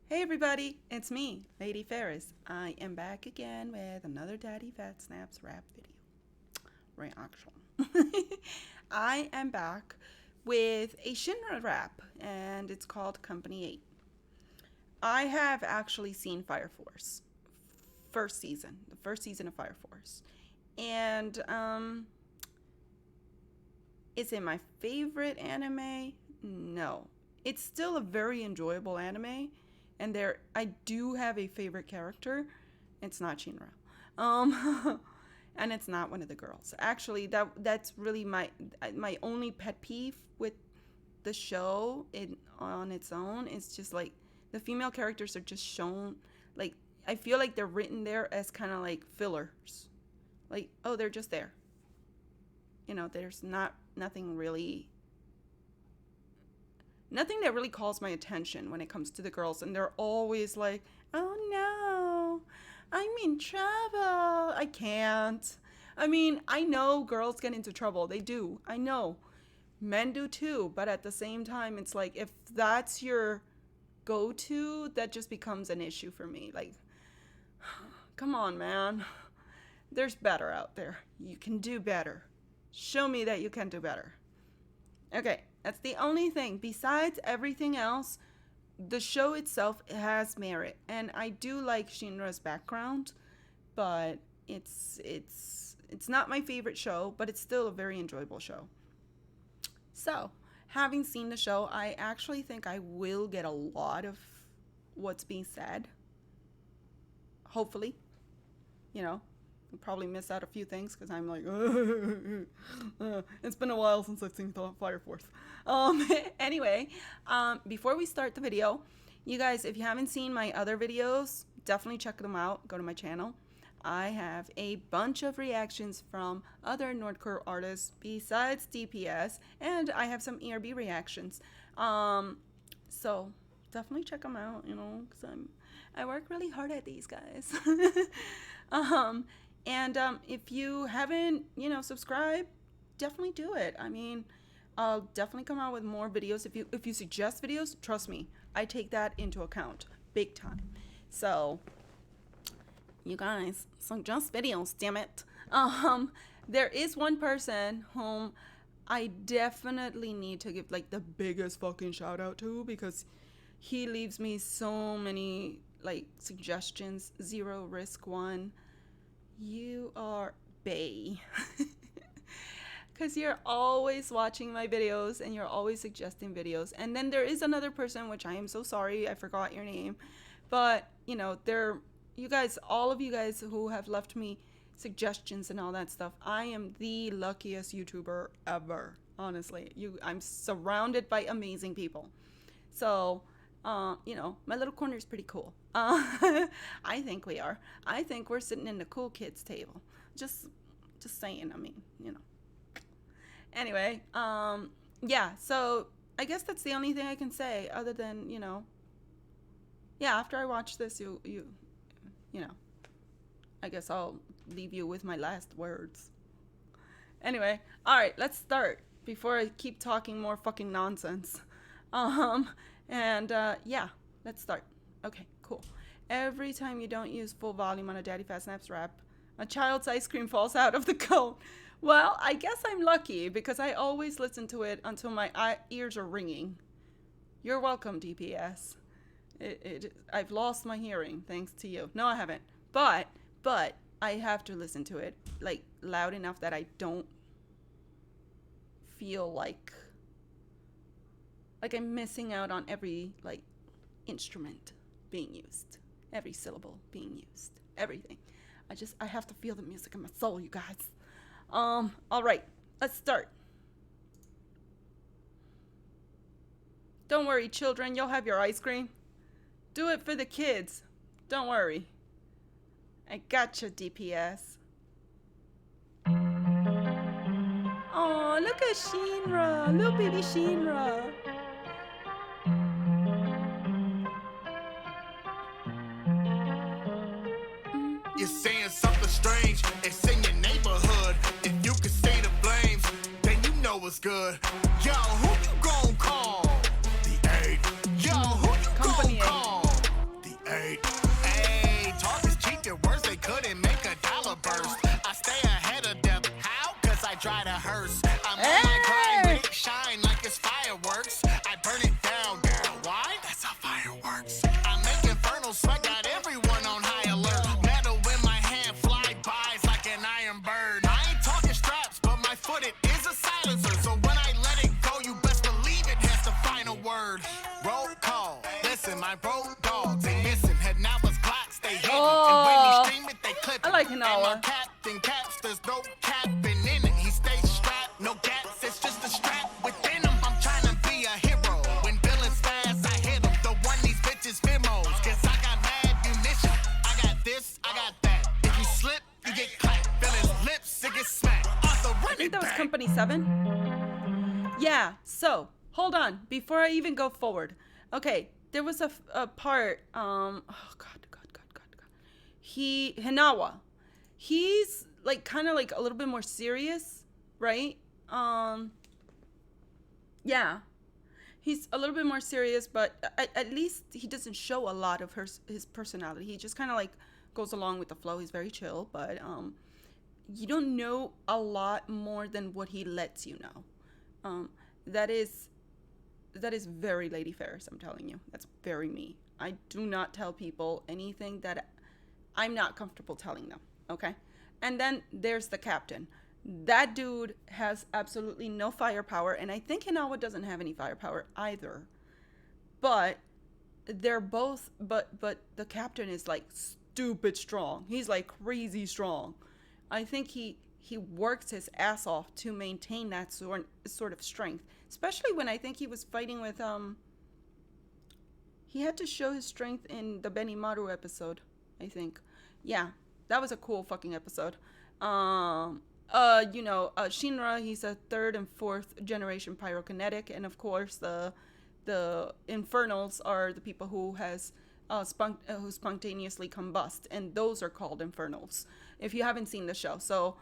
Hey everybody, it's me, Lady Ferris. I am back again with another Daddyphatsnaps rap video reaction. I am back with a Shinra rap, and it's called Company 8. I have actually seen Fire Force, the first season of Fire Force. And, is it my favorite anime? No. It's still a very enjoyable anime. And I do have a favorite character. It's not Shinra. And it's not one of the girls. Actually, that's really my only pet peeve with the show on its own. It's just like the female characters are just shown, like, I feel like they're written there as kind of like fillers. Like, oh, they're just there. You know, there's nothing that really calls my attention when it comes to the girls, and they're always like, oh no, I'm in trouble. I can't. I mean, I know girls get into trouble. They do. I know. Men do too. But at the same time, it's like, if that's your go-to, that just becomes an issue for me. Like, come on, man. There's better out there. You can do better. Show me that you can do better. Okay, that's the only thing. Besides everything else, the show itself has merit, and I do like Shinra's background, but it's not my favorite show, but it's still a very enjoyable show. So, having seen the show, I actually think I will get a lot of what's being said. Hopefully, you know. I'll probably miss out a few things because I'm like, it's been a while since I've seen Fire Force. Anyway, before we start the video, you guys, if you haven't seen my other videos, definitely check them out. Go to my channel. I have a bunch of reactions from other Nordcore artists besides DPS, and I have some ERB reactions. So definitely check them out, you know, because I work really hard at these guys. And if you haven't, subscribed, definitely do it. I mean, I'll definitely come out with more videos. If you suggest videos, trust me, I take that into account big time. So, you guys, suggest videos, damn it. There is one person whom I definitely need to give like the biggest fucking shout out to, because he leaves me so many like suggestions. Zero Risk One. You are bae. Because you're always watching my videos and you're always suggesting videos. And then there is another person, which I am so sorry, I forgot your name. But, you guys, all of you guys who have left me suggestions and all that stuff, I am the luckiest YouTuber ever, honestly. I'm surrounded by amazing people. So, my little corner is pretty cool. I think we are. I think we're sitting in the cool kids table. Just saying, I mean, Anyway, yeah, so I guess that's the only thing I can say other than, yeah, after I watch this, I guess I'll leave you with my last words. Anyway, all right, let's start before I keep talking more fucking nonsense. Yeah, let's start. Okay, cool. Every time you don't use full volume on a Daddyphatsnaps rap, a child's ice cream falls out of the cone. Well, I guess I'm lucky because I always listen to it until my ears are ringing. You're welcome, DPS. I've lost my hearing thanks to you. No, I haven't. But I have to listen to it like loud enough that I don't feel like I'm missing out on every like instrument being used, every syllable being used, everything. I have to feel the music in my soul, you guys. All right, let's start. Don't worry, children, you'll have your ice cream. Do it for the kids. Don't worry. I gotcha, DPS. Oh, look at Shinra, little baby Shinra. You're saying something strange, it's in your neighborhood. If you can say the blames, then you know what's good. Yo, who you gon' call? The 8. Yo, who you Company gon' call? fireworks. I make infernal sweat, got everyone on high alert. Metal in my hand, fly bys like an iron bird. I ain't talking straps, but my foot it is a silencer. So when I let it go, you best believe it has the final word. Roll call. Listen, my road dogs ain't missing. Head now was Glocks, they hidden. And when you stream it, they clip it. I like And Hinawa. my captain caps, there's no capping in it. He stays strapped, no gaps, it's just a strap within him. I'm trying to be a hero. When villains fast, I hit him. The one these bitches fimos. Cause I got mad munition. I got this, I got that. If you slip, you get clapped. Villains lips, it gets smacked. Arthur, run I think it that was back. Company 7. Yeah, so, hold on, before I even go forward. Okay, there was a part, oh god. Hinawa. He's, like, kind of, like, a little bit more serious, right? Yeah. He's a little bit more serious, but at least he doesn't show a lot of his personality. He just kind of, like, goes along with the flow. He's very chill, but, you don't know a lot more than what he lets you know. That is very Lady Ferris, I'm telling you. That's very me. I do not tell people anything that I'm not comfortable telling them, okay? And then there's the captain. That dude has absolutely no firepower, and I think Hinawa doesn't have any firepower either. But they're both, but the captain is like stupid strong. He's like crazy strong. I think he works his ass off to maintain that sort of strength, especially when I think he was fighting with he had to show his strength in the Benimaru episode, I think. Yeah, that was a cool fucking episode. Shinra, he's a 3rd and 4th generation pyrokinetic, and of course the infernals are the people who who spontaneously combust, and those are called infernals. If you haven't seen the show, so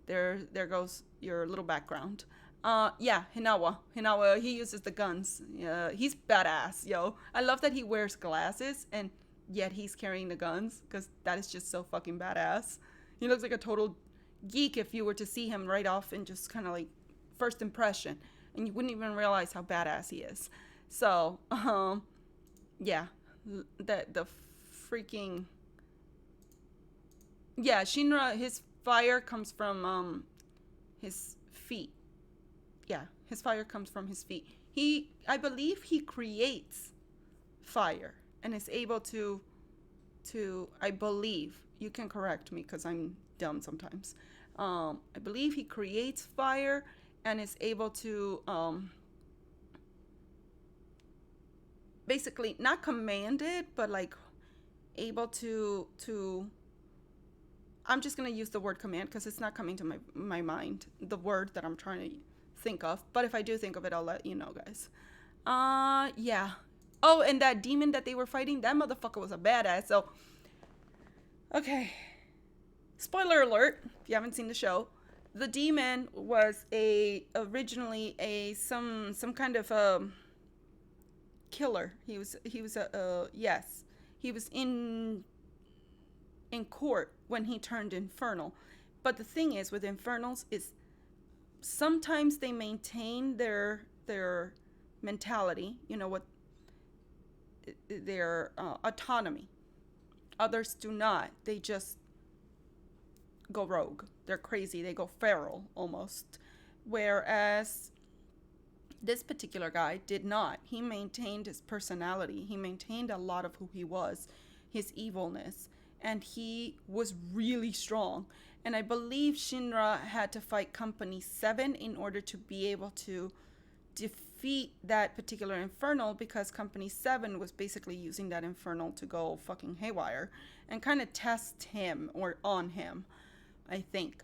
there goes your little background. Hinawa, he uses the guns. Yeah, he's badass, yo. I love that he wears glasses and yet he's carrying the guns, because that is just so fucking badass. He looks like a total geek if you were to see him right off and just kind of like first impression, and you wouldn't even realize how badass he is. So, yeah, the freaking, yeah, Shinra, his fire comes from his feet. Yeah, his fire comes from his feet. I believe he creates fire and is able to I believe, you can correct me because I'm dumb sometimes. I believe he creates fire and is able to basically not command it, but like able to I'm just gonna use the word command because it's not coming to my mind, the word that I'm trying to think of. But if I do think of it, I'll let you know, guys. Yeah. Oh, and that demon that they were fighting, that motherfucker was a badass. So, okay. Spoiler alert, if you haven't seen the show. The demon was originally some kind of killer. He was in court when he turned infernal. But the thing is with infernals is sometimes they maintain their mentality, their autonomy. Others do not. They just go rogue. They're crazy. They go feral almost. Whereas this particular guy did not. He maintained his personality. He maintained a lot of who he was, his evilness, and he was really strong. And I believe Shinra had to fight Company 7 in order to be able to defeat that particular infernal, because Company 7 was basically using that infernal to go fucking haywire and kind of test him or on him. I think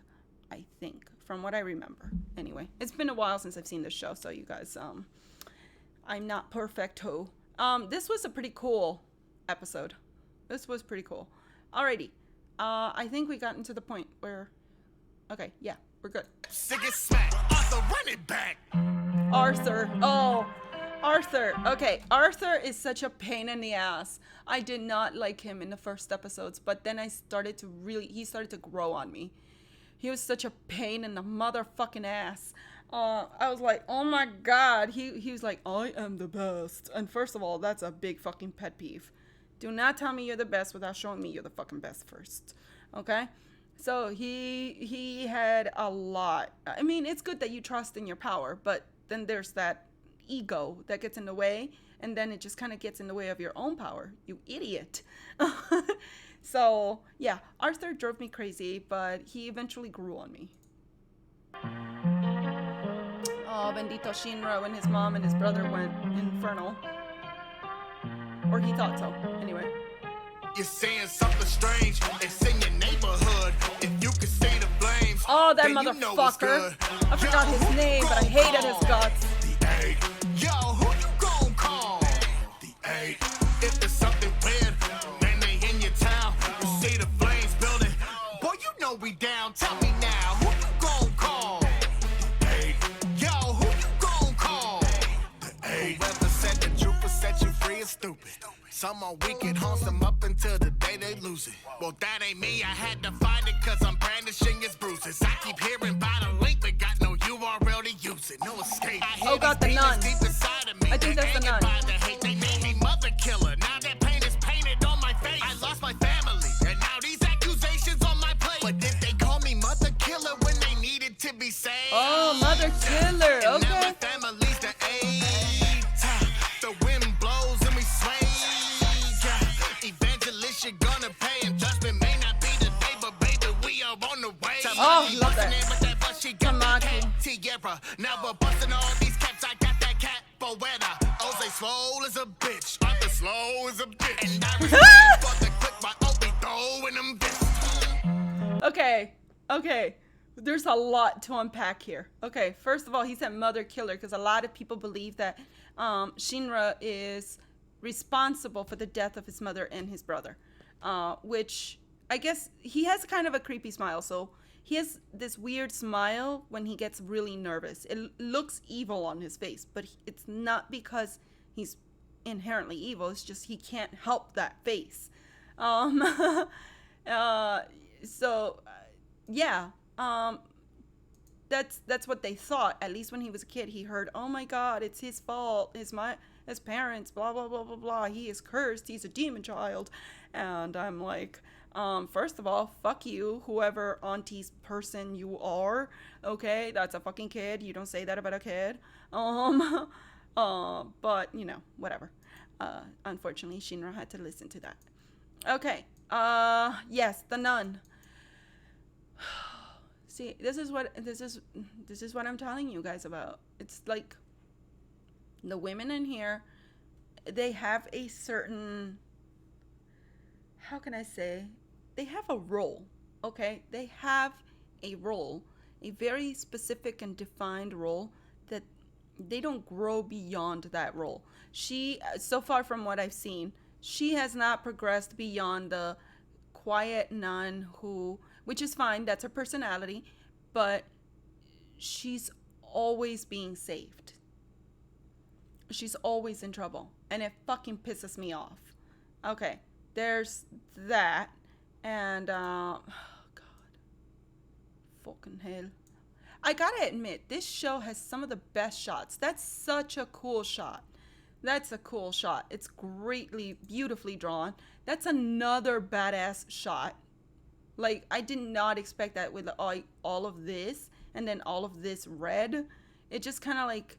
from what I remember. Anyway, it's been a while since I've seen this show, so you guys, I'm not perfecto. This was a pretty cool episode. This was pretty cool. Alrighty. I think we gotten to the point where, okay, yeah, we're good. Arthur, run it back. Arthur. Oh, Arthur. Okay, Arthur is such a pain in the ass. I did not like him in the first episodes, but then he started to grow on me. He was such a pain in the motherfucking ass. I was like, oh my god. He was like, I am the best. And first of all, that's a big fucking pet peeve. Do not tell me you're the best without showing me you're the fucking best first. Okay? So he had a lot. I mean, it's good that you trust in your power, but then there's that ego that gets in the way, and then it just kind of gets in the way of your own power. You idiot. So, yeah, Arthur drove me crazy, but he eventually grew on me. Oh, bendito Shinra when his mom and his brother went infernal. Or he thought so. Anyway. You're saying something strange. It's in your neighborhood. If you could say the blame. Oh, that motherfucker. I forgot his name, but I hated his guts. The A. Yo, who you gon' call? The A. If there's something weird, then they in your town. You see the flames building. Boy, you know we down. Tell me now, who you gon' call? The A. Yo, who you gon' call? The A. Whoever said the truth will set you free is stupid. Some are wicked, haunts them up until the day they lose it. Well, that ain't me, I had to find it cause I'm brandishing its bruises. I keep hearing about a link, but got no URL to use it. No escape. Oh, got the nun. Deep inside of me. I think that's the nun. The hate, they made me mother killer. Now that pain is painted on my face. I lost my family, and now these accusations on my plate. But did they call me mother killer when they needed to be saved? Oh, mother killer, And now okay. my family's the eight. The wind blows and we sway. Evangelist, you're gonna pay, and judgment may not be today, but baby, we are on the way. Oh, love that. Tamaki. Tierra. Now we're busting all these caps. I got that cat for weather. Jose slow as a bitch. Arthur slow as a bitch. And I was for the click, but I'll be throwing them bitch. Okay. There's a lot to unpack here. Okay, first of all, he said mother killer because a lot of people believe that Shinra is responsible for the death of his mother and his brother, which I guess he has kind of a creepy smile. So he has this weird smile when he gets really nervous. It looks evil on his face, but it's not because he's inherently evil. It's just he can't help that face. Yeah. That's what they thought. At least when he was a kid, he heard, "Oh my God, it's his fault. His parents, blah blah blah blah blah. He is cursed. He's a demon child." And I'm like, first of all, fuck you, whoever auntie's person you are. Okay, that's a fucking kid. You don't say that about a kid. But you know, whatever. Unfortunately, Shinra had to listen to that. Okay. Yes, the nun. See, this is what I'm telling you guys about. It's like the women in here, they have a certain, how can I say? They have a role, okay? They have a role, a very specific and defined role that they don't grow beyond that role. She, so far from what I've seen, she has not progressed beyond the quiet nun who, which is fine, that's her personality, but she's always being saved. She's always in trouble, and it fucking pisses me off. Okay, there's that, and oh God, fucking hell. I gotta admit, this show has some of the best shots. That's such a cool shot. That's a cool shot. It's greatly, beautifully drawn. That's another badass shot. Like, I did not expect that with all of this and then all of this red. It just kind of like,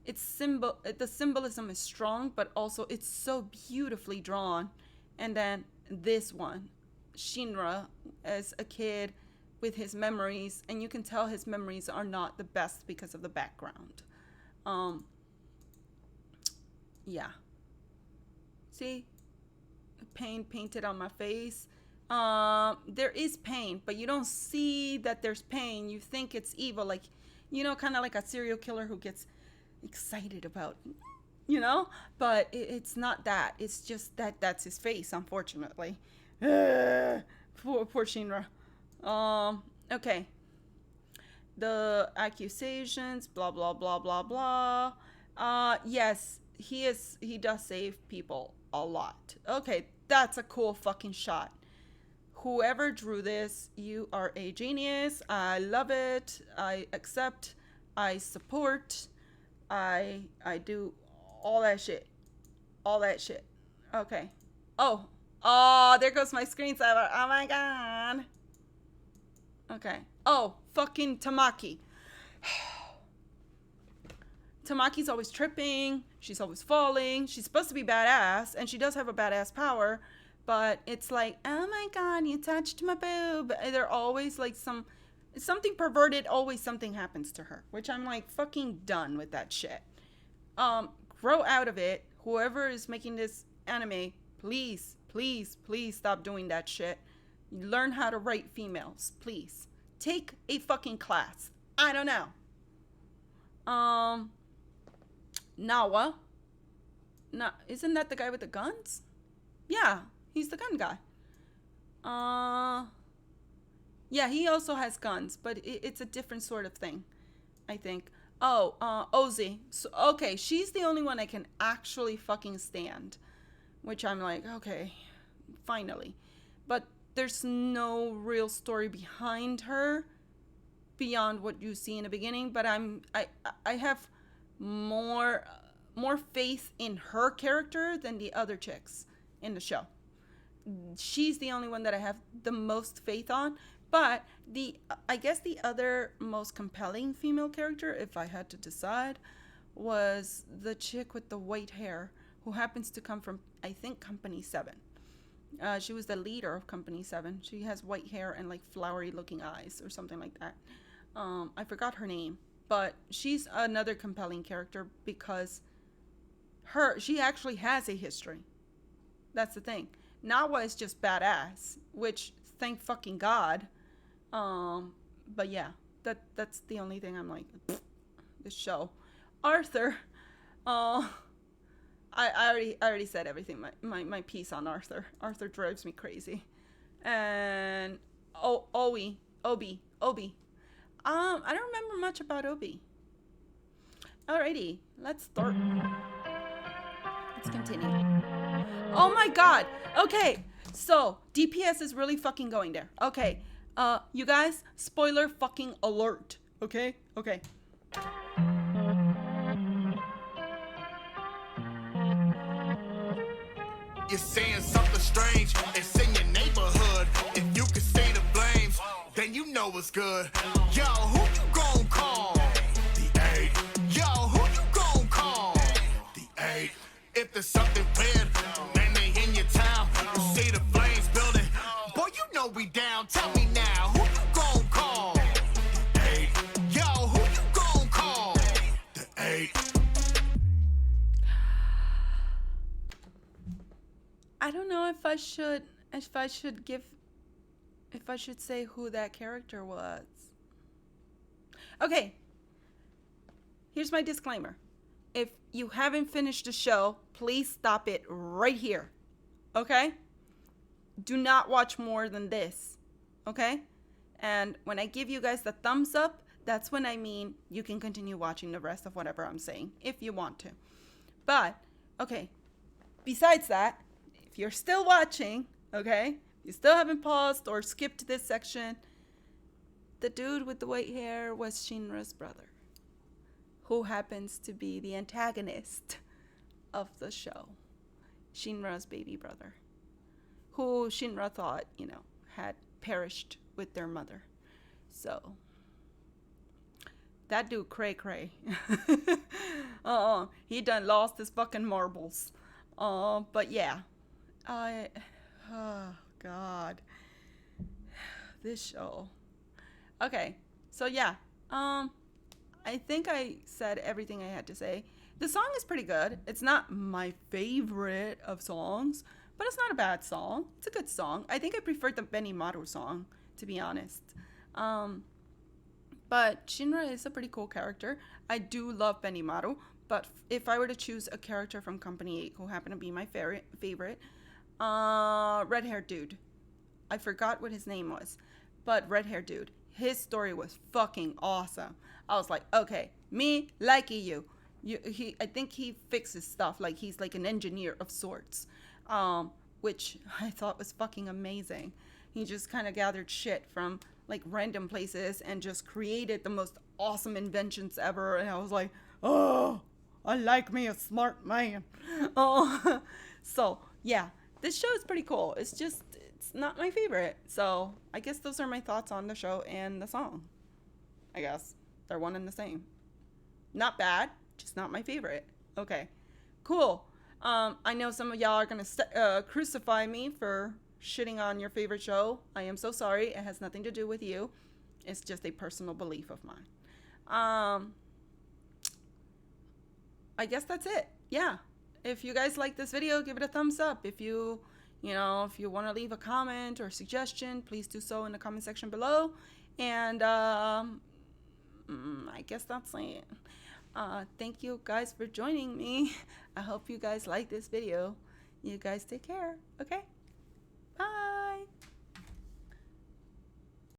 the symbolism is strong, but also it's so beautifully drawn. And then this one, Shinra as a kid with his memories, and you can tell his memories are not the best because of the background. Yeah. See? Pain painted on my face. There is pain, but you don't see that there's pain. You think it's evil, like, you know, kind of like a serial killer who gets excited about, you know, but it's not that. It's just that's his face, unfortunately. Poor Shinra. Okay. The accusations, blah blah blah blah blah. Yes, he does save people a lot. Okay, that's a cool fucking shot. Whoever drew this, you are a genius. I love it. I accept. I support. I do all that shit. All that shit. Okay. Oh, there goes my screensaver. Oh my god. Okay. Oh, fucking Tamaki. Tamaki's always tripping. She's always falling. She's supposed to be badass, and she does have a badass power, but it's like, oh my god, you touched my boob. They're always like something perverted. Always something happens to her, which I'm like fucking done with that shit. Grow out of it. Whoever is making this anime, please stop doing that shit. Learn how to write females, please. Take a fucking class. I don't know. Nawa. Isn't that the guy with the guns? Yeah, he's the gun guy. Yeah, he also has guns, but it's a different sort of thing, I think. Ozzy. So, okay, she's the only one I can actually fucking stand. Which I'm like, okay, finally. But there's no real story behind her beyond what you see in the beginning. But I have more faith in her character than the other chicks in the show. She's the only one that I have the most faith on. But I guess the other most compelling female character, if I had to decide, was the chick with the white hair who happens to come from, I think, Company 7. She was the leader of Company 7. She has white hair and like flowery looking eyes or something like that. I forgot her name, but she's another compelling character because she actually has a history. That's the thing. Nawa is just badass, which thank fucking God. But yeah, that's the only thing I'm like, this show. Arthur, I already said everything. My piece on Arthur. Arthur drives me crazy. And Obi. I don't remember much about Obi. Alrighty, let's start. Let's continue. Oh my god. Okay, so DPS is really fucking going there. Okay, you guys, spoiler fucking alert. Okay. You're saying something strange, it's in your neighborhood. If you can say the blames, then you know what's good. Yo, who you gon' call? The 8. Yo, who you gon' call? The 8. If there's something weird, man, they in your town. You see the flames building, boy, you know we down. Tell me now, who you gon' call? The 8. Yo, who you gon' call? The 8. I don't know if I should say who that character was. Okay. Here's my disclaimer. If you haven't finished the show, please stop it right here. Okay? Do not watch more than this. Okay? And when I give you guys the thumbs up, that's when I mean you can continue watching the rest of whatever I'm saying if you want to. But, okay. Besides that, if you're still watching, okay, you still haven't paused or skipped this section, the dude with the white hair was Shinra's brother, who happens to be the antagonist of the show. Shinra's baby brother, who Shinra thought, had perished with their mother. So, that dude cray. He done lost his fucking marbles. But yeah. Oh god, this show. Okay, so yeah, I think I said everything I had to say. The song is pretty good. It's not my favorite of songs, but it's not a bad song. It's a good song. I think I preferred the Benimaru song, to be honest. But Shinra is a pretty cool character. I do love Benimaru, but if I were to choose a character from Company 8 who happened to be my favorite, red-haired dude. I forgot what his name was, but red-haired dude. His story was fucking awesome. I was like, okay, me liking you. I think he fixes stuff. Like he's like an engineer of sorts, which I thought was fucking amazing. He just kind of gathered shit from like random places and just created the most awesome inventions ever. And I was like, oh, I like me a smart man. Oh, so yeah, this show is pretty cool. It's just, it's not my favorite. So I guess those are my thoughts on the show and the song. I guess they're one and the same. Not bad, just not my favorite. Okay, cool. I know some of y'all are gonna crucify me for shitting on your favorite show. I am so sorry. It has nothing to do with you. It's just a personal belief of mine. I guess that's it. Yeah. If you guys like this video, give it a thumbs up. If you want to leave a comment or suggestion, please do so in the comment section below. And I guess that's it. Thank you guys for joining me. I hope you guys like this video. You guys take care. Okay?